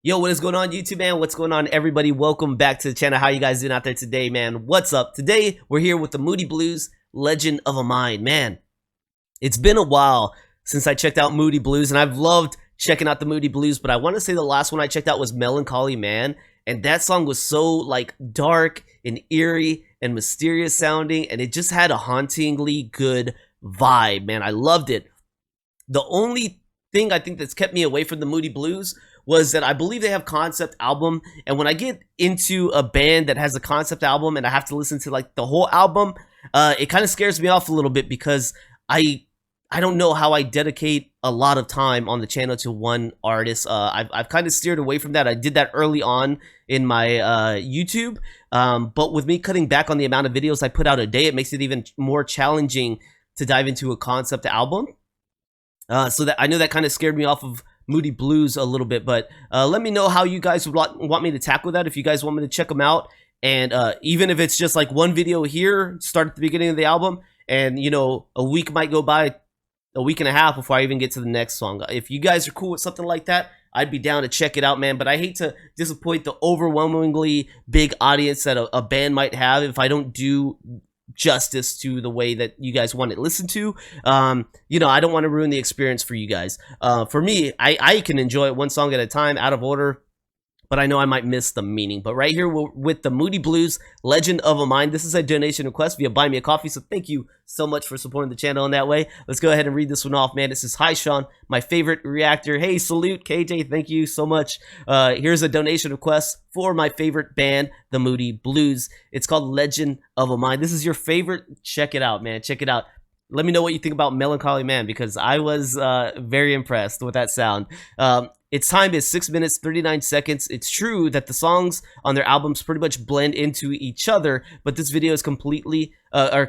Yo, what is going on, YouTube, man? What's going on, everybody? Welcome back to the channel. How you guys doing out there today, man? What's up? Today, we're here with the Moody Blues, Legend of a Mind. Man, it's been a while since I checked out Moody Blues, and I've loved checking out the Moody Blues, but I want to say the last one I checked out was Melancholy Man, and that song was so, like, dark and eerie and mysterious sounding, and it just had a hauntingly good vibe, man. I loved it. The only thing I think that's kept me away from the Moody Blues was that I believe they have concept album, and when I get into a band that has a concept album and I have to listen to like the whole album, it kind of scares me off a little bit because I don't know how I dedicate a lot of time on the channel to one artist. I've kind of steered away from that. I did that early on in my YouTube, but with me cutting back on the amount of videos I put out a day, it makes it even more challenging to dive into a concept album. So that I know that kind of scared me off of Moody Blues a little bit, but let me know how you guys would want me to tackle that. If you guys want me to check them out, and even if it's just like one video here, start at the beginning of the album, and you know, a week might go by, a week and a half before I even get to the next song. If you guys are cool with something like that, I'd be down to check it out, man. But I hate to disappoint the overwhelmingly big audience that a band might have if I don't do justice to the way that you guys want it listened to. You know, I don't want to ruin the experience for you guys. For me, I can enjoy it one song at a time, out of order, but I know I might miss the meaning. But right here with the Moody Blues, Legend of a Mind, this is a donation request via Buy Me a Coffee, so thank you so much for supporting the channel in that way. Let's go ahead and read this one off, man. This is, hi Sean, my favorite reactor. Hey, salute, KJ, thank you so much. Here's a donation request for my favorite band, the Moody Blues. It's called Legend of a Mind. This is your favorite? Check it out, man. Check it out. Let me know what you think about Melancholy Man, because I was very impressed with that sound. Its time is 6 minutes 39 seconds. It's true that the songs on their albums pretty much blend into each other, but this video is completely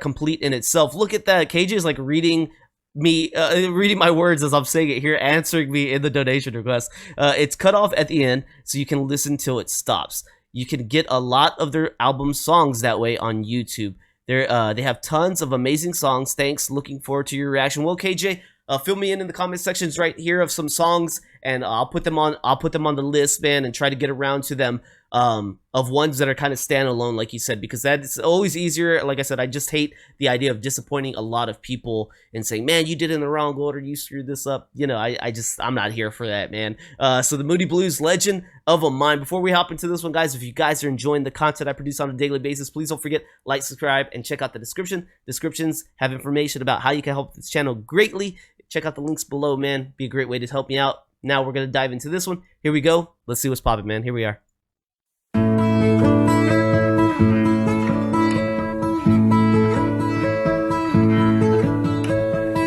complete in itself. Look at that. KJ is like reading me reading my words as I'm saying it here, answering me in the donation request. It's cut off at the end, so you can listen till it stops. You can get a lot of their album songs that way on YouTube. They have tons of amazing songs. Thanks. Looking forward to your reaction. Well, KJ, fill me in the comment sections right here of some songs, and I'll put them on the list, man, and try to get around to them, of ones that are kind of standalone, like you said, because that's always easier. Like I said, I just hate the idea of disappointing a lot of people and saying, man, you did it in the wrong order, you screwed this up. You know, I'm not here for that, man. So the Moody Blues, Legend of a Mind. Before we hop into this one, guys, if you guys are enjoying the content I produce on a daily basis, please don't forget, like, subscribe, and check out the description. Descriptions have information about how you can help this channel greatly. Check out the links below, man. Be a great way to help me out. Now we're going to dive into this one. Here we go. Let's see what's popping, man. Here we are.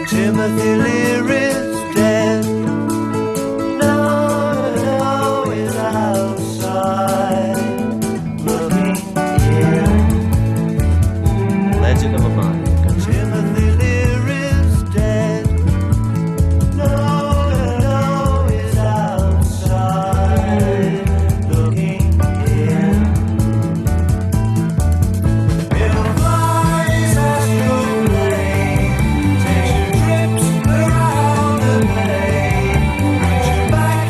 Timothy Leary's dead. No, is outside looking in. Legend of a Mind. Timothy Leary's dead. No, is outside looking in. Bill flies astral plane, takes you trips around the plane, brings you back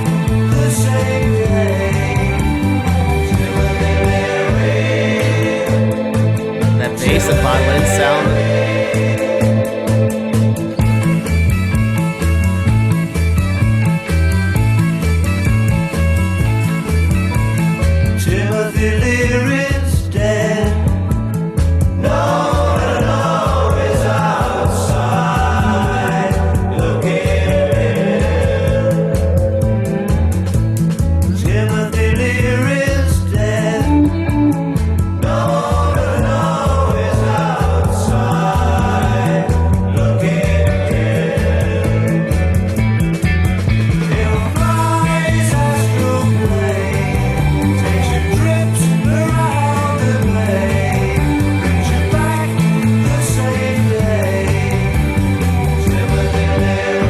the same day. Timothy Leary. That bass and violin sound. Timothy Leary's dead. No, is outside looking in. Timothy Leary's dead. No, is outside looking in. He'll fly his astral plane, takes you trips around the plane, brings you back the same day. Timothy Leary.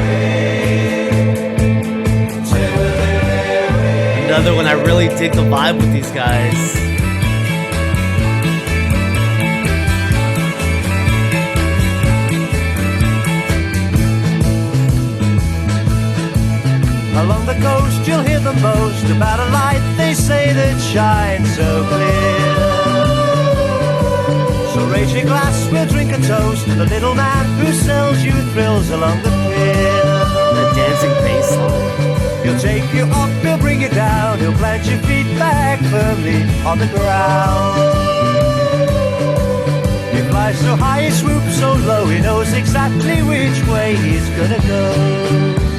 Another one. I really dig the vibe with these guys. Along the coast you'll hear them boast about a light they say that shines so clear. So raise your glass, we'll drink a toast to the little man who sells you thrills along the pier. The dancing bass line. He'll take you up, he'll bring you down, he'll plant your feet back firmly on the ground. He flies so high, he swoops so low, he knows exactly which way he's gonna go.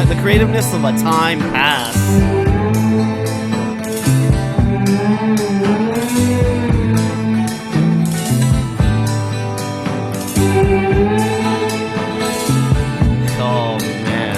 The creativeness of a time pass. Oh man.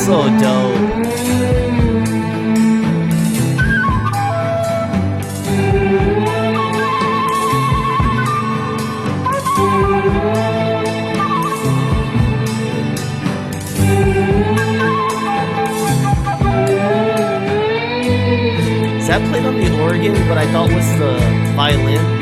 So dope. Is that played on the organ, but I thought was the violin?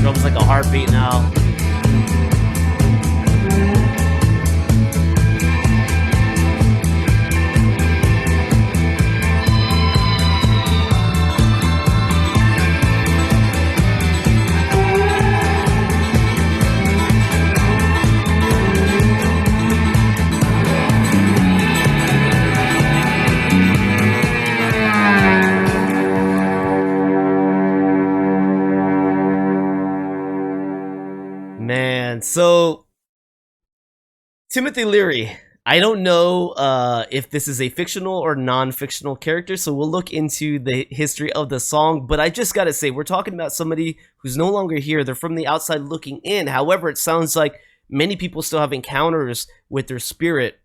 Drums like a heartbeat now. Man, so Timothy Leary. I don't know if this is a fictional or non-fictional character, so we'll look into the history of the song. But I just gotta say, we're talking about somebody who's no longer here. They're from the outside looking in. However, it sounds like many people still have encounters with their spirit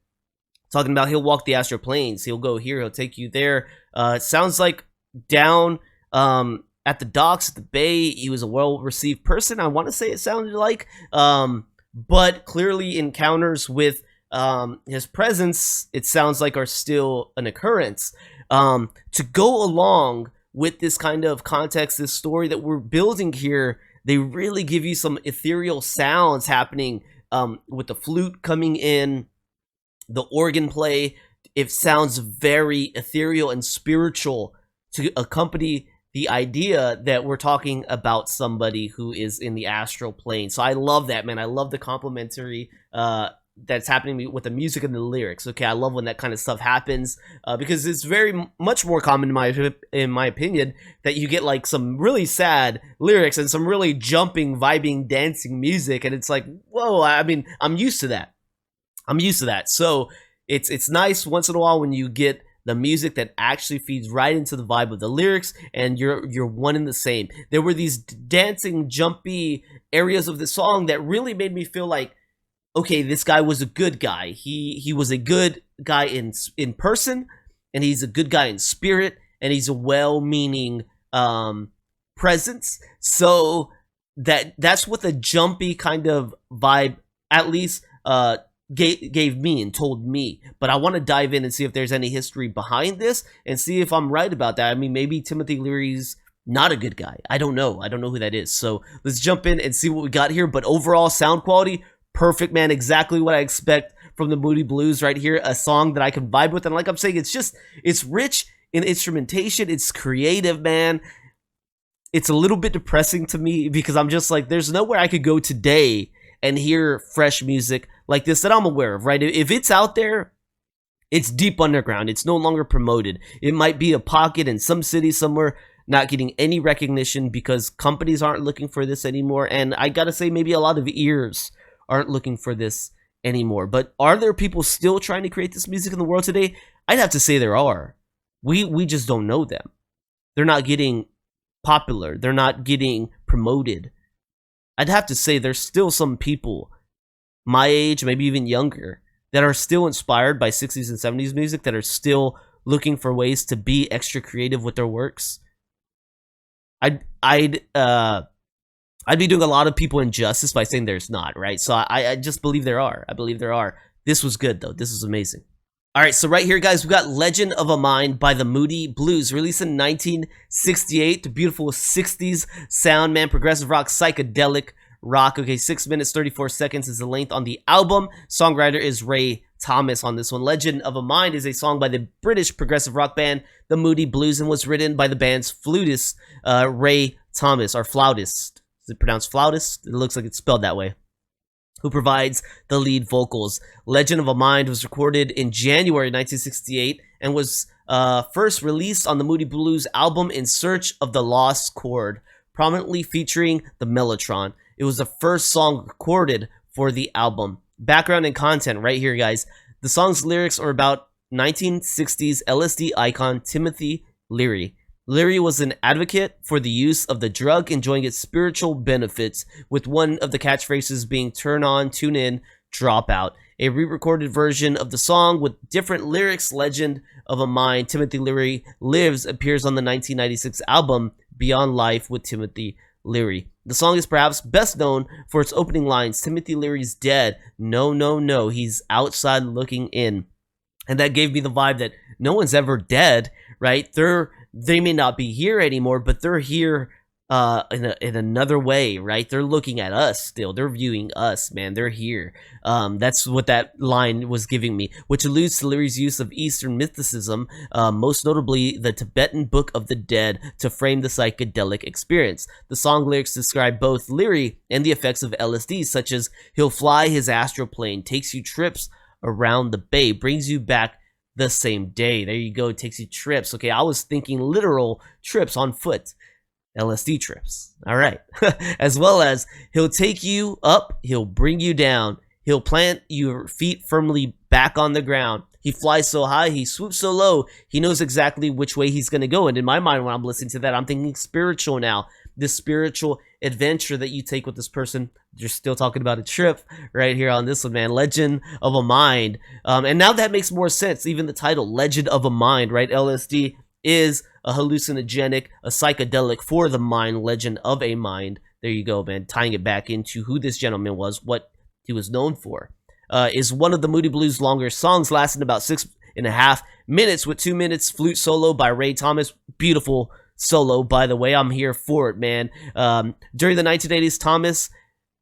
talking about he'll walk the astral planes. He'll go here. He'll take you there. It sounds like down at the docks, at the bay, he was a well-received person. I want to say it sounded like. But clearly encounters with his presence, it sounds like, are still an occurrence. To go along with this kind of context, this story that we're building here, they really give you some ethereal sounds happening with the flute coming in, the organ play. It sounds very ethereal and spiritual to accompany the idea that we're talking about somebody who is in the astral plane. So I love that, man. I love the complementary that's happening with the music and the lyrics. Okay, I love when that kind of stuff happens because it's very much more common in my opinion that you get like some really sad lyrics and some really jumping, vibing, dancing music, and it's like, whoa. I mean, I'm used to that. So it's nice once in a while when you get the music that actually feeds right into the vibe of the lyrics, and you're one and the same. There were these dancing, jumpy areas of the song that really made me feel like, okay, this guy was a good guy. He was a good guy in person, and he's a good guy in spirit, and he's a well-meaning presence. So that's what the jumpy kind of vibe at least gave me and told me. But I want to dive in and see if there's any history behind this and see if I'm right about that. I mean, maybe Timothy Leary's not a good guy. I don't know who that is. So let's jump in and see what we got here. But overall sound quality, perfect, man. Exactly what I expect from the Moody Blues right here. A song that I can vibe with. And like I'm saying, it's rich in instrumentation. It's creative, man. It's a little bit depressing to me because I'm just like, there's nowhere I could go today and hear fresh music like this that I'm aware of, right? If it's out there, it's deep underground. It's no longer promoted. It might be a pocket in some city somewhere, not getting any recognition because companies aren't looking for this anymore. And I gotta say, maybe a lot of ears aren't looking for this anymore. But are there people still trying to create this music in the world today? I'd have to say there are. We just don't know them. They're not getting popular. They're not getting promoted. I'd have to say there's still some people my age, maybe even younger, that are still inspired by 60s and 70s music, that are still looking for ways to be extra creative with their works. I'd be doing a lot of people injustice by saying there's not, right? So I just believe there are. I believe there are. This was good, though. This was amazing. All right, so right here, guys, we got Legend of a Mind by the Moody Blues, released in 1968. The beautiful 60s sound, man. Progressive rock, psychedelic rock. Okay, 6 minutes, 34 seconds is the length on the album. Songwriter is Ray Thomas on this one. Legend of a Mind is a song by the British progressive rock band, the Moody Blues, and was written by the band's flutist, Ray Thomas, or flautist. Is it pronounced flautist? It looks like it's spelled that way. Who provides the lead vocals. Legend of a Mind was recorded in January 1968 and was first released on the Moody Blues album In Search of the Lost Chord, prominently featuring the Mellotron. It was the first song recorded for the album. Background and content right here, guys. The song's lyrics are about 1960s LSD icon Timothy Leary. Leary was an advocate for the use of the drug, enjoying its spiritual benefits, with one of the catchphrases being turn on, tune in, drop out. A re-recorded version of the song with different lyrics, Legend of a Mind, Timothy Leary Lives, appears on the 1996 album Beyond Life with Timothy Leary. The song is perhaps best known for its opening lines, Timothy Leary's dead, no, no, no, he's outside looking in. And that gave me the vibe that no one's ever dead, right? They may not be here anymore, but they're here in another way, right? They're looking at us still. They're viewing us, man. They're here. That's what that line was giving me, which alludes to Leary's use of Eastern mysticism, most notably the Tibetan Book of the Dead, to frame the psychedelic experience. The song lyrics describe both Leary and the effects of LSD, such as he'll fly his astral plane, takes you trips around the bay, brings you back the same day. There you go. It takes you trips. Okay, I was thinking literal trips on foot. LSD trips. All right. As well as he'll take you up, he'll bring you down, he'll plant your feet firmly back on the ground, He flies so high, he swoops so low, he knows exactly which way he's going to go. And in my mind, when I'm listening to that, I'm thinking spiritual now. This spiritual adventure that you take with this person. You're still talking about a trip right here on this one, man. Legend of a Mind. And now that makes more sense. Even the title, Legend of a Mind, right? LSD is a hallucinogenic, a psychedelic for the mind, legend of a mind. There you go, man. Tying it back into who this gentleman was, what he was known for. Is one of the Moody Blues' longer songs, lasting about 6.5 minutes, with 2 minutes flute solo by Ray Thomas. Beautiful solo, by the way. I'm here for it, man. During the 1980s, Thomas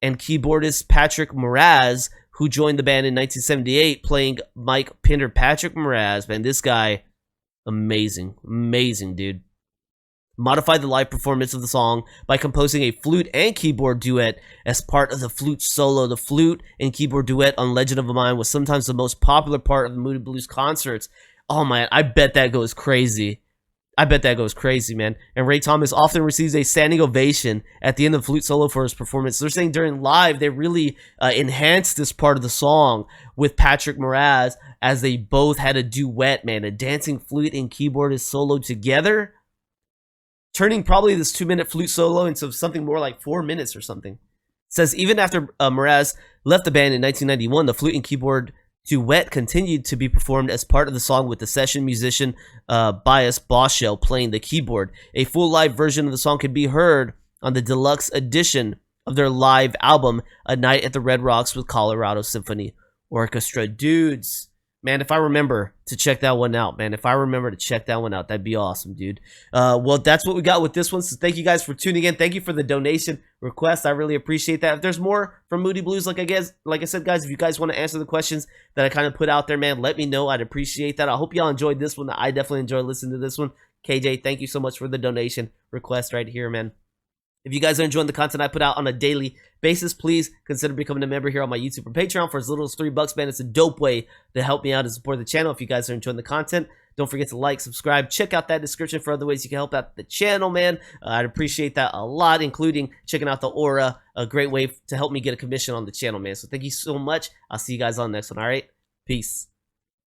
and keyboardist Patrick Moraz, who joined the band in 1978, playing Mike Pinder. Patrick Moraz, man, this guy, amazing, dude. Modified the live performance of the song by composing a flute and keyboard duet as part of the flute solo. The flute and keyboard duet on Legend of a Mind was sometimes the most popular part of the Moody Blues concerts. Oh man, I bet that goes crazy. Man. And Ray Thomas often receives a standing ovation at the end of the flute solo for his performance. They're saying during live, they really enhanced this part of the song with Patrick Moraz, as they both had a duet, man. A dancing flute and keyboardist solo together, turning probably this 2-minute flute solo into something more like 4 minutes or something. It says even after Moraz left the band in 1991, the flute and keyboard duet continued to be performed as part of the song, with the session musician Bias Boschel playing the keyboard. A full live version of the song can be heard on the deluxe edition of their live album, A Night at the Red Rocks with Colorado Symphony Orchestra. Dudes, man, if I remember to check that one out, that'd be awesome, dude. Well, that's what we got with this one. So thank you guys for tuning in. Thank you for the donation request. I really appreciate that. If there's more from Moody Blues, like I said, guys, if you guys want to answer the questions that I kind of put out there, man, let me know. I'd appreciate that. I hope y'all enjoyed this one. I definitely enjoyed listening to this one. KJ, thank you so much for the donation request right here, man. If you guys are enjoying the content I put out on a daily basis, please consider becoming a member here on my YouTube or Patreon for as little as $3, man. It's a dope way to help me out and support the channel. If you guys are enjoying the content, don't forget to like, subscribe, check out that description for other ways you can help out the channel, man. I'd appreciate that a lot, including checking out the Aura, a great way to help me get a commission on the channel, man. So thank you so much. I'll see you guys on the next one, all right? Peace.